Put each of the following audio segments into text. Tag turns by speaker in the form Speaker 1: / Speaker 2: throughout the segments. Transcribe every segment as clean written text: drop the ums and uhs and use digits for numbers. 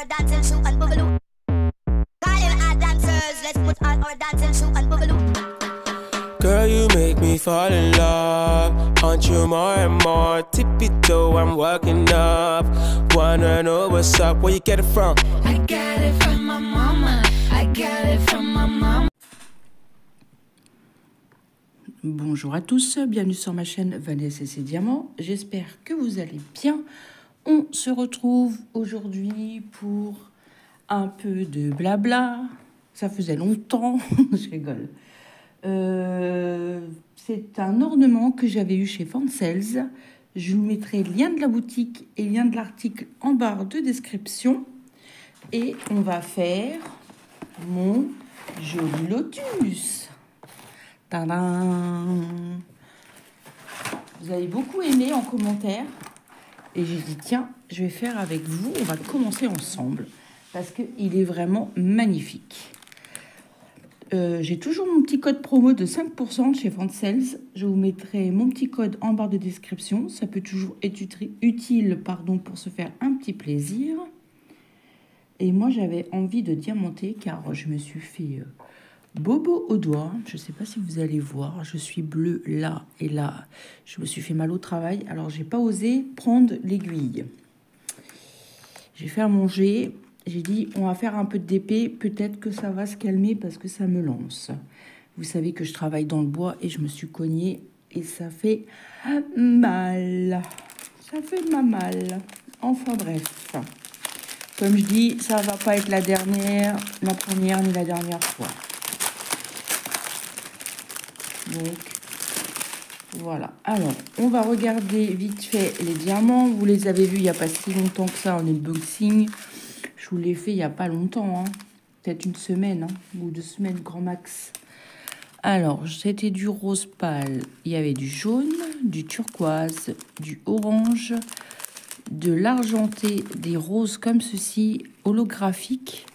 Speaker 1: our dancing shoe and boogaloo. Calling our dancers, let's put on our dancing shoe and boogaloo.
Speaker 2: Girl, you make me fall in love. Want you more and more. Tippy toe, I'm working up. Wanna know what's up, where you get it from?
Speaker 3: I got it from my mama. I got it from my mama.
Speaker 4: Bonjour à tous, bienvenue sur ma chaîne Vanessa et ses diamants. J'espère que vous allez bien. On se retrouve aujourd'hui pour un peu de blabla. Ça faisait longtemps, je rigole. C'est un ornement que j'avais eu chez Fansels. Je vous mettrai le lien de la boutique et le lien de l'article en barre de description. Et on va faire mon joli lotus. Tadam! Vous avez beaucoup aimé en commentaire. Et j'ai dit, tiens, je vais faire avec vous. On va commencer ensemble. Parce qu'il est vraiment magnifique. J'ai toujours mon petit code promo de 5% chez Fansels. Je vous mettrai mon petit code en barre de description. Ça peut toujours être utile pour se faire un petit plaisir. Et moi, j'avais envie de diamanter car je me suis fait bobo au doigt. Je ne sais pas si vous allez voir. Je suis bleue là et là. Je me suis fait mal au travail. Alors, j'ai pas osé prendre l'aiguille. J'ai fait à manger. J'ai dit, on va faire un peu de DP. Peut-être que ça va se calmer parce que ça me lance. Vous savez que je travaille dans le bois et je me suis cognée. Et ça fait mal. Ça fait mal. Enfin bref. Comme je dis, ça va pas être la première ni la dernière fois. Donc, voilà. Alors, on va regarder vite fait les diamants. Vous les avez vus il n'y a pas si longtemps que ça en unboxing. Je vous l'ai fait il n'y a pas longtemps. Hein. Peut-être une semaine ou 2 semaines, grand max. Alors, c'était du rose pâle. Il y avait du jaune, du turquoise, du orange, de l'argenté, des roses comme ceci, holographiques,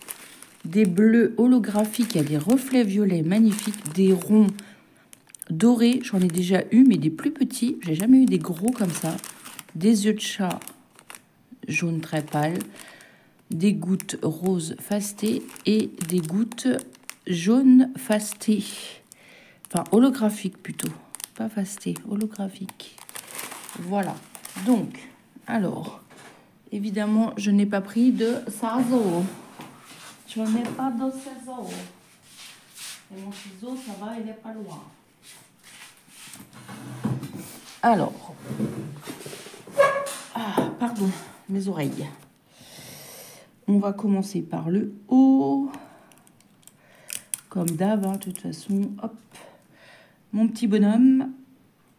Speaker 4: des bleus holographiques, il y a des reflets violets magnifiques, des ronds dorés, j'en ai déjà eu, mais des plus petits, j'ai jamais eu des gros comme ça, des yeux de chat jaune très pâle, des gouttes roses fastées et des gouttes jaunes fastées, enfin holographiques plutôt, pas fastées, holographiques. Voilà, donc, alors, évidemment, je n'ai pas pris de ciseaux. Je n'ai pas de ciseaux. Et mon ciseau, ça va, il n'est pas loin. Alors, pardon, mes oreilles. On va commencer par le haut. Comme d'hab, de toute façon, hop. Mon petit bonhomme,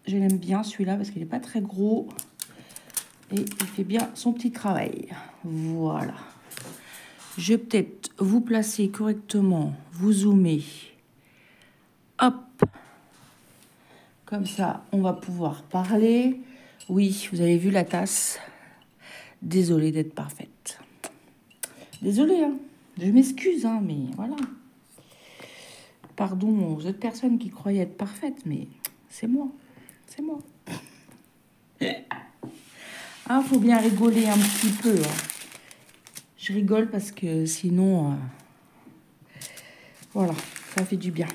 Speaker 4: je l'aime bien celui-là parce qu'il n'est pas très gros. Et il fait bien son petit travail. Voilà. Je vais peut-être vous placer correctement, vous zoomer. Hop. Comme ça, on va pouvoir parler. Oui, vous avez vu la tasse. Désolée d'être parfaite. Désolée, hein. Je m'excuse, hein, mais voilà. Pardon aux autres personnes qui croyaient être parfaites, mais c'est moi. C'est moi. Ah, faut bien rigoler un petit peu. Hein. Je rigole parce que sinon, voilà, ça fait du bien.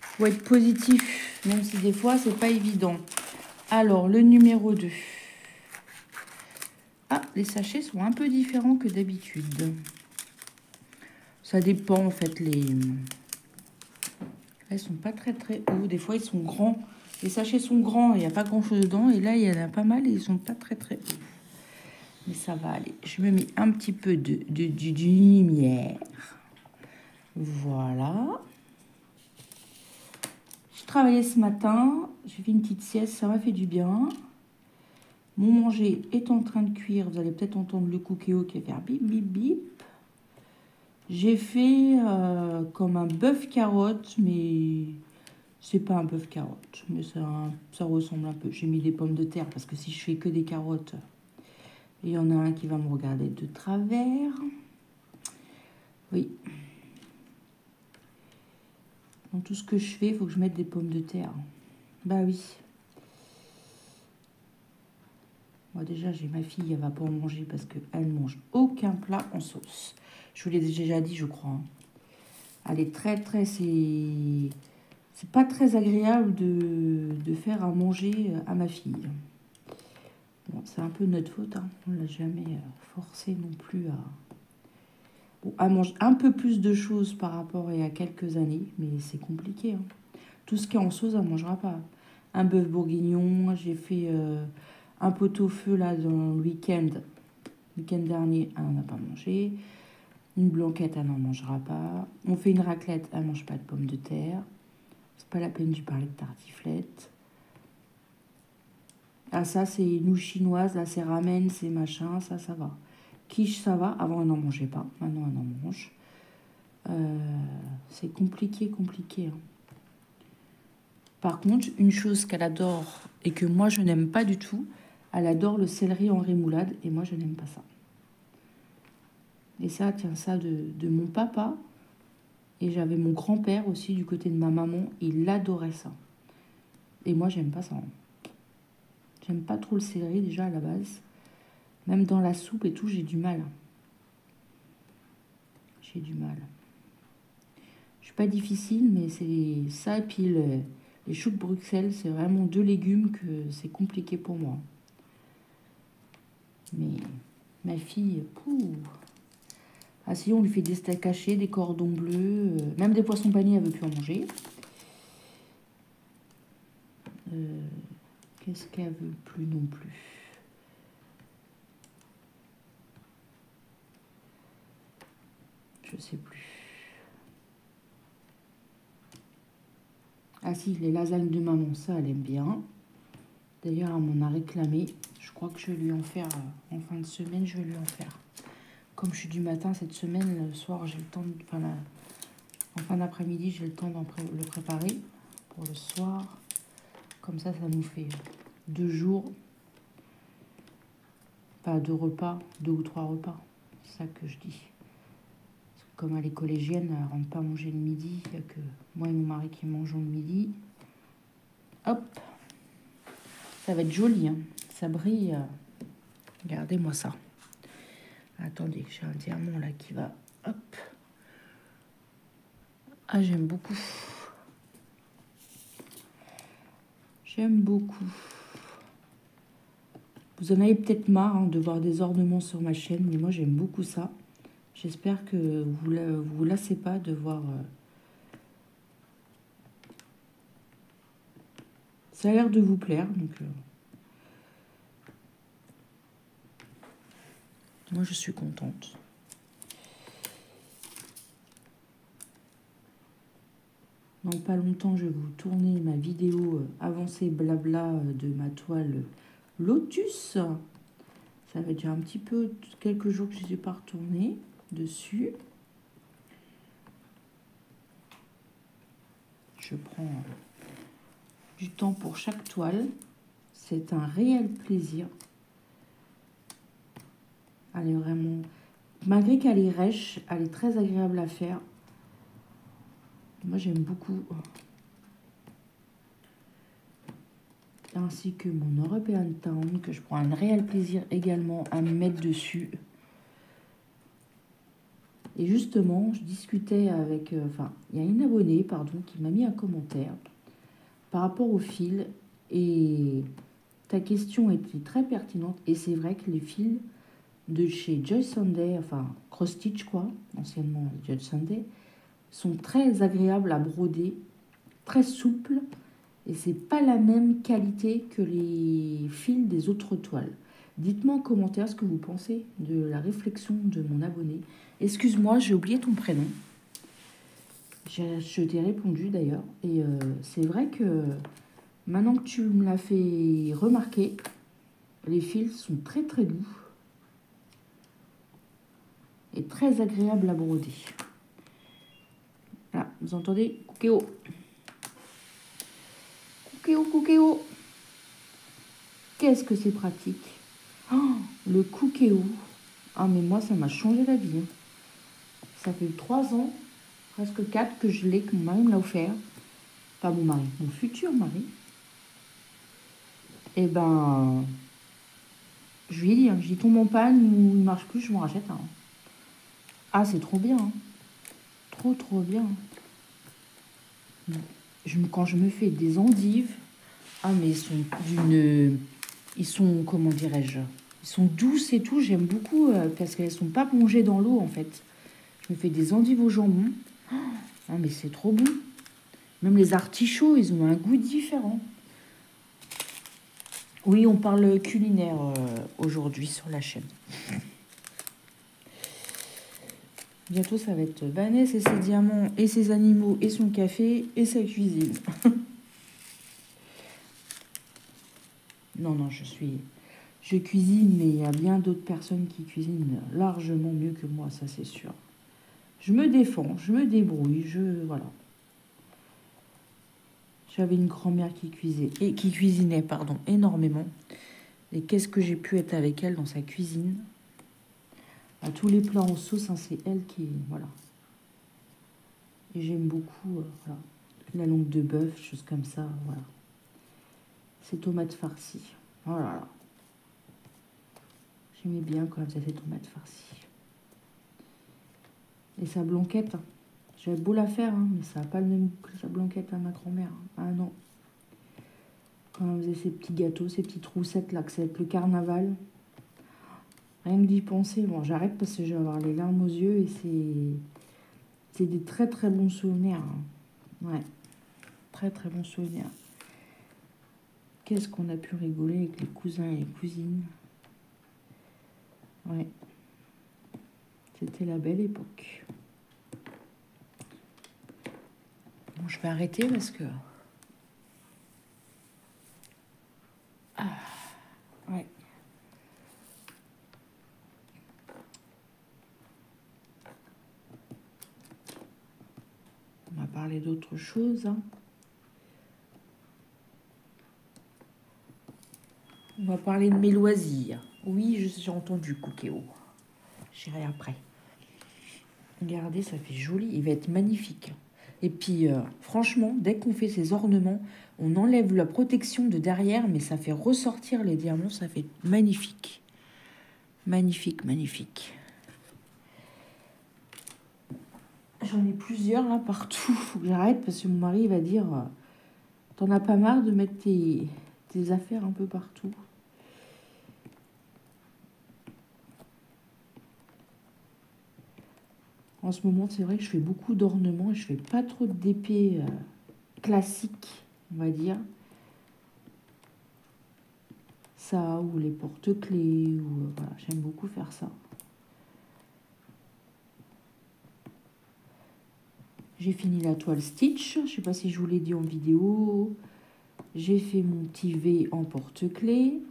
Speaker 4: Faut être positif, même si des fois, c'est pas évident. Alors, le numéro 2. Ah, les sachets sont un peu différents que d'habitude. Ça dépend, en fait, Elles sont pas très hauts. Des fois, ils sont grands. Les sachets sont grands, il n'y a pas grand-chose dedans. Et là, il y en a pas mal et ils sont pas très hauts. Mais ça va aller. Je me mets un petit peu de lumière. Voilà. Je travaillais ce matin. J'ai fait une petite sieste. Ça m'a fait du bien. Mon manger est en train de cuire. Vous allez peut-être entendre le cookéo qui va faire bip, bip, bip. J'ai fait comme un bœuf carotte, mais c'est pas un bœuf carotte. Mais ça ressemble un peu. J'ai mis des pommes de terre parce que si je fais que des carottes... Il y en a un qui va me regarder de travers. Oui. Dans tout ce que je fais, il faut que je mette des pommes de terre. Bah oui. Moi, déjà, j'ai ma fille, elle va pas en manger parce qu'elle ne mange aucun plat en sauce. Je vous l'ai déjà dit, je crois. Hein. Elle est très... C'est pas très agréable de faire à manger à ma fille. Bon, c'est un peu notre faute. Hein. On ne l'a jamais forcé non plus à... Bon, elle mange un peu plus de choses par rapport à il y a quelques années, mais c'est compliqué. Hein. Tout ce qui est en sauce, elle ne mangera pas. Un bœuf bourguignon, j'ai fait un pot-au-feu là dans le week-end. Le week-end dernier, elle n'en a pas mangé. Une blanquette, elle n'en mangera pas. On fait une raclette, elle ne mange pas de pommes de terre. C'est pas la peine de parler de tartiflette. Ah, ça, c'est nouilles chinoises, là, c'est ramen, c'est machin, ça va. Quiche, ça va. Avant, elle n'en mangeait pas. Maintenant, elle en mange. C'est compliqué. Hein. Par contre, une chose qu'elle adore et que moi, je n'aime pas du tout, elle adore le céleri en rémoulade et moi, je n'aime pas ça. Et ça, tiens, ça de mon papa. Et j'avais mon grand-père aussi du côté de ma maman. Il adorait ça. Et moi, j'aime pas ça. Hein. J'aime pas trop le céleri déjà à la base. Même dans la soupe et tout, j'ai du mal. J'ai du mal. Je suis pas difficile, mais c'est ça et puis les choux de Bruxelles, c'est vraiment 2 légumes que c'est compliqué pour moi. Mais ma fille, pouh. Ah si, on lui fait des steaks hachés, des cordons bleus, même des poissons panés, elle veut plus en manger. Qu'est-ce qu'elle veut plus non plus? Je sais plus. Ah si, les lasagnes de maman, ça, elle aime bien. D'ailleurs, elle m'en a réclamé. Je crois que je vais lui en faire en fin de semaine, je vais lui en faire. Comme je suis du matin cette semaine, le soir, j'ai le temps de... Enfin, en fin d'après-midi, j'ai le temps de le préparer pour le soir. Comme ça nous fait 2 jours. Pas 2 repas, 2 ou 3 repas. C'est ça que je dis. Comme elle est collégienne, elle ne rentre pas manger le midi. Il n'y a que moi et mon mari qui mangeons le midi. Hop. Ça va être joli. Hein. Ça brille. Regardez-moi ça. Attendez, j'ai un diamant là qui va... Hop. Ah, j'aime beaucoup. J'aime beaucoup. Vous en avez peut-être marre hein, de voir des ornements sur ma chaîne, mais moi j'aime beaucoup ça. J'espère que vous lassez pas de voir... Ça a l'air de vous plaire, donc... Moi, je suis contente. Dans pas longtemps, je vais vous tourner ma vidéo avancée blabla de ma toile Lotus. Ça fait déjà un petit peu, quelques jours que je ne suis pas retournée dessus. Je prends du temps pour chaque toile. C'est un réel plaisir. Elle est vraiment... Malgré qu'elle est rêche, elle est très agréable à faire. Moi, j'aime beaucoup. Ainsi que mon European Town, que je prends un réel plaisir également à me mettre dessus. Et justement, je discutais avec... Enfin, il y a une abonnée, pardon, qui m'a mis un commentaire par rapport au fil. Et ta question était très pertinente. Et c'est vrai que les fils de chez Joy Sunday, enfin Cross Stitch quoi, anciennement Joy Sunday, sont très agréables à broder, très souples, et c'est pas la même qualité que les fils des autres toiles. Dites-moi en commentaire ce que vous pensez de la réflexion de mon abonné. Excuse-moi, j'ai oublié ton prénom. Je t'ai répondu d'ailleurs, et c'est vrai que maintenant que tu me l'as fait remarquer, les fils sont très très doux. Et très agréable à broder. Là, vous entendez? Cookéo. Cookéo, cookéo. Qu'est-ce que c'est pratique. Oh, le cookéo. Ah, mais moi, ça m'a changé la vie. Hein. Ça fait 3 ans, presque 4, que je l'ai, que mon mari me l'a offert. Pas mon mari, mon futur mari. Eh ben, Je lui ai dit, hein, je dis tombe en panne ou il marche plus, je m'en rachète un. Ah, c'est trop bien. Hein. Trop, trop bien. Quand je me fais des endives, ah, mais ils sont, comment dirais-je, ils sont douces et tout. J'aime beaucoup parce qu'elles sont pas plongées dans l'eau, en fait. Je me fais des endives au jambon. Ah, mais c'est trop bon. Même les artichauts, ils ont un goût différent. Oui, on parle culinaire aujourd'hui sur la chaîne. Bientôt, ça va être Vanessa et ses diamants et ses animaux et son café et sa cuisine. Non, je cuisine, mais il y a bien d'autres personnes qui cuisinent largement mieux que moi, ça c'est sûr. Je me défends, je me débrouille, voilà. J'avais une grand-mère qui cuisinait, énormément. Et qu'est-ce que j'ai pu être avec elle dans sa cuisine? À tous les plats en sauce, hein, c'est elle qui... Voilà. Et j'aime beaucoup voilà, la langue de bœuf, choses comme ça, voilà. Ces tomates farcies. Voilà. J'aimais bien quand elle faisait ces tomates farcies. Et sa blanquette, hein. J'avais beau la faire, hein, mais ça n'a pas le même goût que sa blanquette à ma grand-mère. Ah non. Quand elle faisait ses petits gâteaux, ces petites roussettes là, que ça va être le carnaval. Rien que d'y penser. Bon, j'arrête parce que je vais avoir les larmes aux yeux et c'est des très très bons souvenirs. Hein. Ouais. Très très bons souvenirs. Qu'est-ce qu'on a pu rigoler avec les cousins et les cousines. Ouais. C'était la belle époque. Bon, je vais arrêter parce que... Ah, ouais. On va parler d'autre chose. Hein. On va parler de mes loisirs. Oui, j'ai entendu Cookéo. J'irai après. Regardez, ça fait joli. Il va être magnifique. Et puis, franchement, dès qu'on fait ces ornements, on enlève la protection de derrière, mais ça fait ressortir les diamants. Ça fait magnifique. Magnifique, magnifique. J'en ai plusieurs là partout. Faut que j'arrête parce que mon mari va dire t'en as pas marre de mettre tes affaires un peu partout. En ce moment, c'est vrai que je fais beaucoup d'ornements et je fais pas trop d'épées classiques, on va dire. Ça, ou les porte-clés, ou voilà, j'aime beaucoup faire ça. J'ai fini la toile Stitch, je sais pas si je vous l'ai dit en vidéo. J'ai fait mon petit V en porte-clés.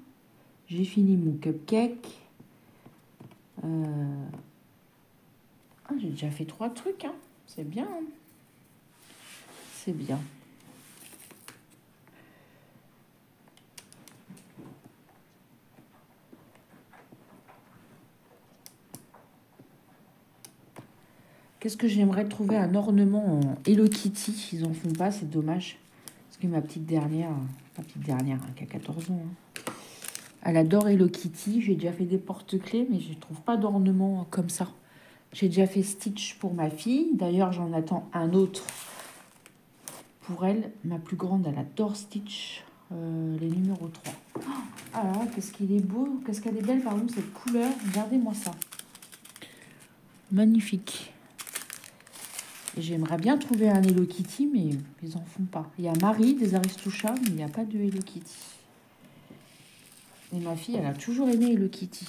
Speaker 4: J'ai fini mon cupcake. Ah, j'ai déjà fait 3 trucs, hein. C'est bien. Hein. C'est bien. Qu'est-ce que j'aimerais trouver un ornement en Hello Kitty. Ils en font pas, c'est dommage. Parce que ma petite dernière hein, qui a 14 ans, hein, elle adore Hello Kitty. J'ai déjà fait des porte-clés, mais je ne trouve pas d'ornement comme ça. J'ai déjà fait Stitch pour ma fille. D'ailleurs, j'en attends un autre pour elle. Ma plus grande, elle adore Stitch. Les numéros 3. Ah là, qu'est-ce qu'il est beau. Qu'est-ce qu'elle est belle, pardon, cette couleur. Regardez-moi ça. Magnifique. Et j'aimerais bien trouver un Hello Kitty, mais ils en font pas. Il y a Marie des Aristouchas, mais il n'y a pas de Hello Kitty. Et ma fille, elle a toujours aimé Hello Kitty.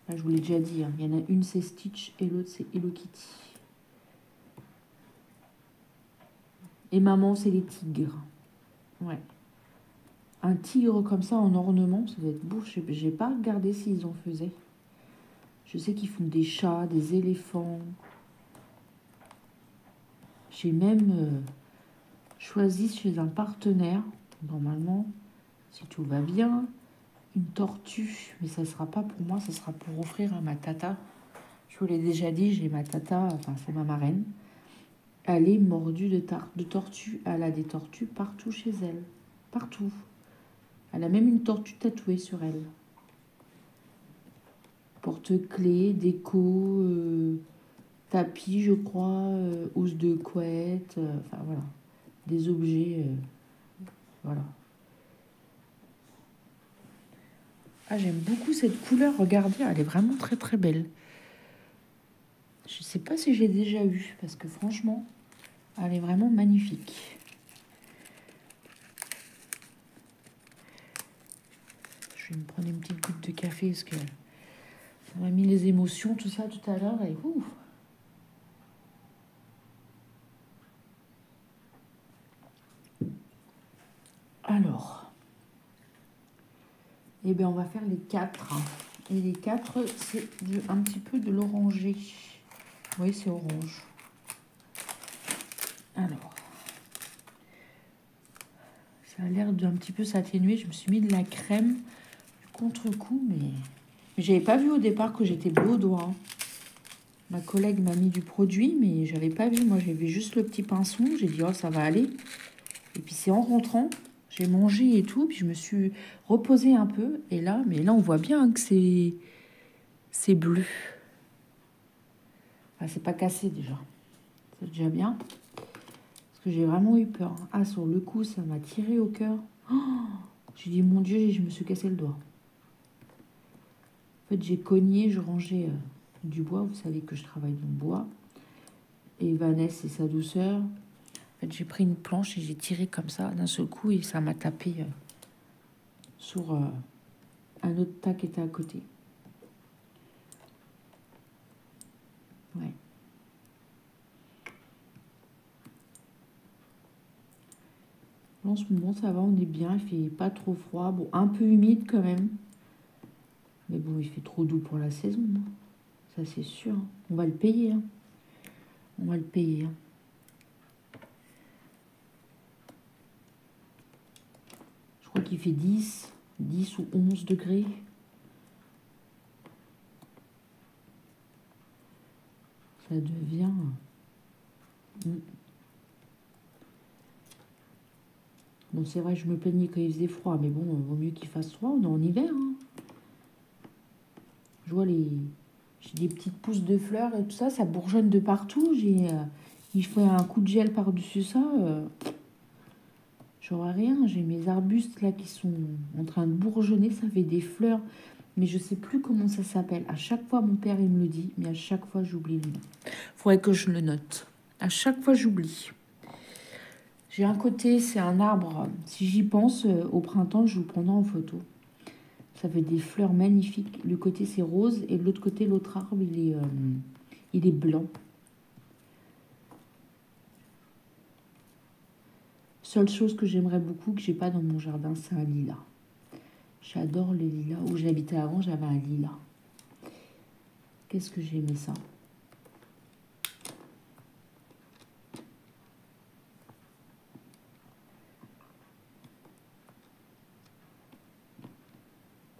Speaker 4: Là, je vous l'ai déjà dit, hein. Il y en a une, c'est Stitch, et l'autre, c'est Hello Kitty. Et maman, c'est les tigres. Ouais. Un tigre comme ça en ornement, ça doit être beau. Je n'ai pas regardé s'ils en faisaient. Je sais qu'ils font des chats, des éléphants. J'ai même choisi chez un partenaire, normalement, si tout va bien, une tortue. Mais ça ne sera pas pour moi, ça sera pour offrir à ma tata. Je vous l'ai déjà dit, j'ai ma tata, enfin c'est ma marraine. Elle est mordue de tortue. Elle a des tortues partout chez elle. Partout. Elle a même une tortue tatouée sur elle. Porte-clés, déco, tapis, je crois, housse de couette, enfin voilà, des objets, voilà. Ah, j'aime beaucoup cette couleur, regardez, elle est vraiment très très belle. Je sais pas si j'ai déjà eu, parce que franchement, elle est vraiment magnifique. Je vais me prendre une petite goutte de café, parce que ça m'a mis les émotions, tout ça, tout à l'heure, et ouf. Alors, eh bien, on va faire les 4. Et les 4, c'est un petit peu de l'oranger. Oui, c'est orange. Alors, ça a l'air d'un petit peu s'atténuer. Je me suis mis de la crème du contre-coup, mais j'avais pas vu au départ que j'étais bleue aux doigts. Ma collègue m'a mis du produit, mais j'avais pas vu. Moi, j'ai vu juste le petit pinceau. J'ai dit, oh, ça va aller. Et puis, c'est en rentrant, j'ai mangé et tout. Puis, je me suis reposée un peu. Et là, on voit bien que c'est bleu. Enfin, c'est pas cassé déjà. C'est déjà bien. Parce que j'ai vraiment eu peur. Ah, sur le coup, ça m'a tiré au cœur. Oh, j'ai dit, mon Dieu, je me suis cassé le doigt. En fait, j'ai cogné, je rangeais du bois. Vous savez que je travaille dans le bois. Et Vanessa et sa douceur. En fait, j'ai pris une planche et j'ai tiré comme ça d'un seul coup. Et ça m'a tapé sur un autre tas qui était à côté. Ouais. En ce moment, ça va, on est bien. Il fait pas trop froid. Bon, un peu humide quand même. Mais bon, il fait trop doux pour la saison. Hein. Ça, c'est sûr. On va le payer. Hein. On va le payer. Hein. Je crois qu'il fait 10 ou 11 degrés. Ça devient... Bon, c'est vrai, je me plaignais quand il faisait froid, mais bon, vaut mieux qu'il fasse froid, on est en hiver. Hein. Je vois j'ai des petites pousses de fleurs et tout ça, ça bourgeonne de partout. Il fait un coup de gel par-dessus ça. J'aurais rien. J'ai mes arbustes là qui sont en train de bourgeonner, ça fait des fleurs. Mais je sais plus comment ça s'appelle. À chaque fois, mon père, il me le dit, mais à chaque fois, j'oublie le nom. Faudrait que je le note. À chaque fois, j'oublie. J'ai un côté, c'est un arbre. Si j'y pense, au printemps, je vous prendrai en photo. Ça fait des fleurs magnifiques. Le côté, c'est rose. Et de l'autre côté, l'autre arbre, il est blanc. Seule chose que j'aimerais beaucoup, que j'ai pas dans mon jardin, c'est un lilas. J'adore les lilas. Où j'habitais avant, j'avais un lilas. Qu'est-ce que j'ai aimé ça?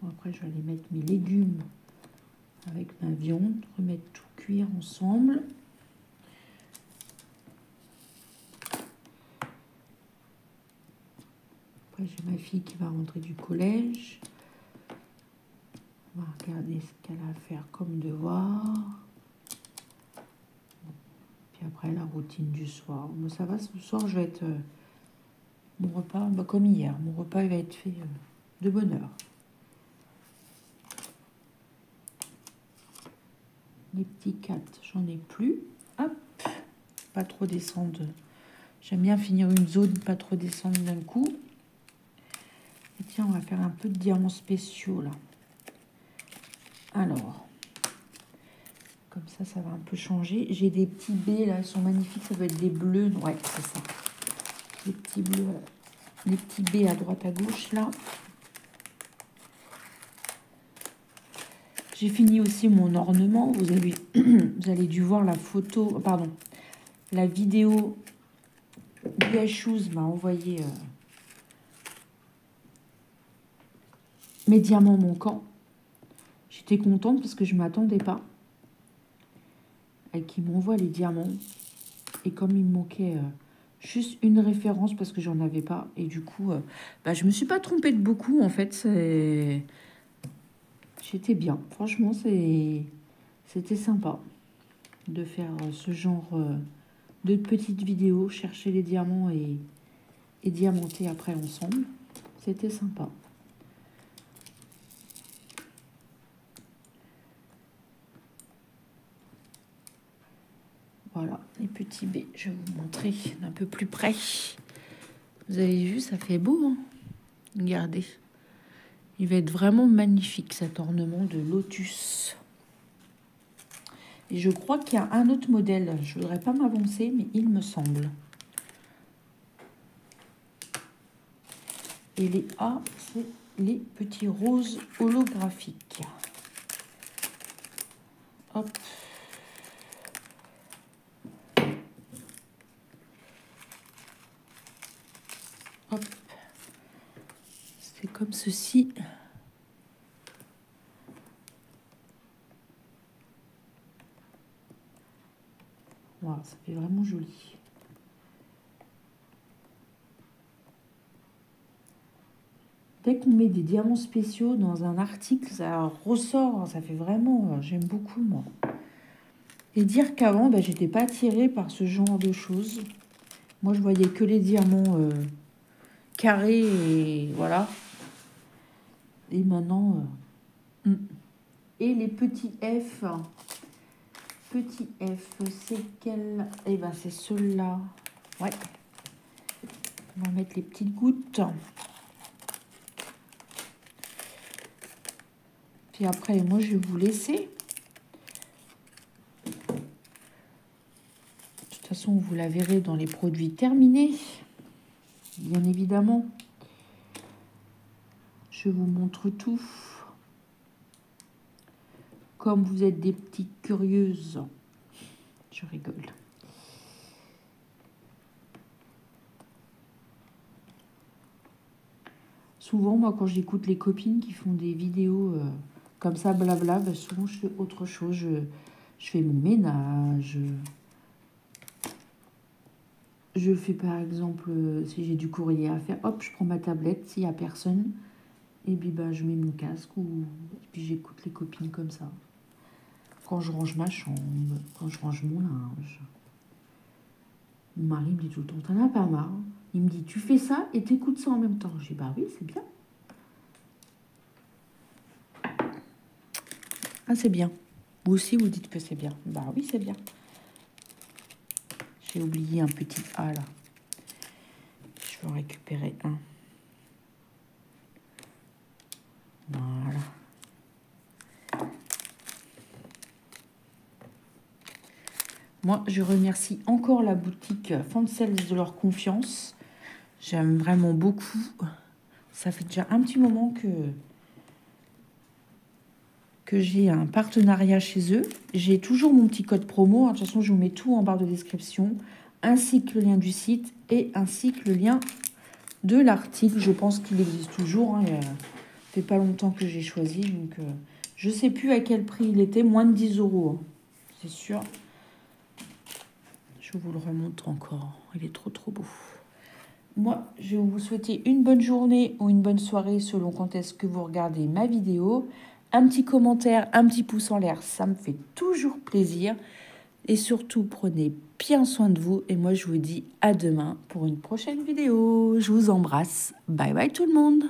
Speaker 4: Bon, après, je vais aller mettre mes légumes avec ma viande, remettre tout cuire ensemble. Après, j'ai ma fille qui va rentrer du collège. On va regarder ce qu'elle a à faire comme devoir. Puis après, la routine du soir. Bon, ça va, ce soir, je vais être... mon repas, bah, comme hier, mon repas il va être fait de bonne heure. Les petits 4, j'en ai plus. Hop, pas trop descendre. J'aime bien finir une zone, pas trop descendre d'un coup. Et tiens, on va faire un peu de diamants spéciaux là. Alors, comme ça va un peu changer. J'ai des petits baies là, ils sont magnifiques. Ça doit être des bleus. Ouais, c'est ça. Les petits bleus, les petits baies à droite à gauche là. J'ai fini aussi mon ornement. Vous allez dû voir la photo, pardon, la vidéo. BH m'a envoyé mes diamants manquants. J'étais contente parce que je ne m'attendais pas à qu'il m'envoie les diamants. Et comme il me manquait Juste une référence parce que j'en avais pas. Et du coup, je me suis pas trompée de beaucoup en fait. J'étais bien. Franchement, c'était sympa de faire ce genre de petites vidéos, chercher les diamants et diamanter après ensemble. C'était sympa. Voilà, les petits baies, je vais vous montrer d'un peu plus près. Vous avez vu, ça fait beau, hein? Regardez. Il va être vraiment magnifique, cet ornement de lotus. Et je crois qu'il y a un autre modèle. Je ne voudrais pas m'avancer, mais il me semble. Et les A, c'est les petits roses holographiques. Hop. Hop. C'est comme ceci. Voilà, ça fait vraiment joli. Dès qu'on met des diamants spéciaux dans un article, ça ressort, ça fait vraiment... J'aime beaucoup, moi. Et dire qu'avant, j'étais pas attirée par ce genre de choses. Moi, je voyais que les diamants carrés et voilà. Et maintenant... Et les petits F. Petit F, c'est quel? Eh ben, c'est ceux-là. Ouais. On va mettre les petites gouttes. Puis après, moi, je vais vous laisser. De toute façon, vous la verrez dans les produits terminés. Bien évidemment. Je vous montre tout. Comme vous êtes des petites curieuses. Je rigole. Souvent, moi, quand j'écoute les copines qui font des vidéos comme ça, blabla, souvent, je fais autre chose. Je fais mon ménage. Je fais, par exemple, si j'ai du courrier à faire, hop, je prends ma tablette, s'il n'y a personne. Et puis, je mets mon casque et puis j'écoute les copines comme ça. Quand je range ma chambre, quand je range mon linge. Mon mari me dit tout le temps, t'en as pas marre? Il me dit, tu fais ça et t'écoutes ça en même temps. Je dis, oui, c'est bien. Ah, c'est bien. Vous aussi, vous dites que c'est bien. Oui, c'est bien. J'ai oublié un petit A, là. Je vais en récupérer un. Voilà. Moi, je remercie encore la boutique Fancels de leur confiance. J'aime vraiment beaucoup. Ça fait déjà un petit moment que j'ai un partenariat chez eux. J'ai toujours mon petit code promo. De toute façon, je vous mets tout en barre de description, ainsi que le lien du site et ainsi que le lien de l'article. Je pense qu'il existe toujours. Hein. Ça fait pas longtemps que j'ai choisi. Donc, je sais plus à quel prix il était. Moins de 10 €. Hein. C'est sûr. Je vous le remontre encore. Il est trop, trop beau. Moi, je vais vous souhaiter une bonne journée ou une bonne soirée selon quand est-ce que vous regardez ma vidéo. Un petit commentaire, un petit pouce en l'air, ça me fait toujours plaisir. Et surtout, prenez bien soin de vous. Et moi, je vous dis à demain pour une prochaine vidéo. Je vous embrasse. Bye bye tout le monde.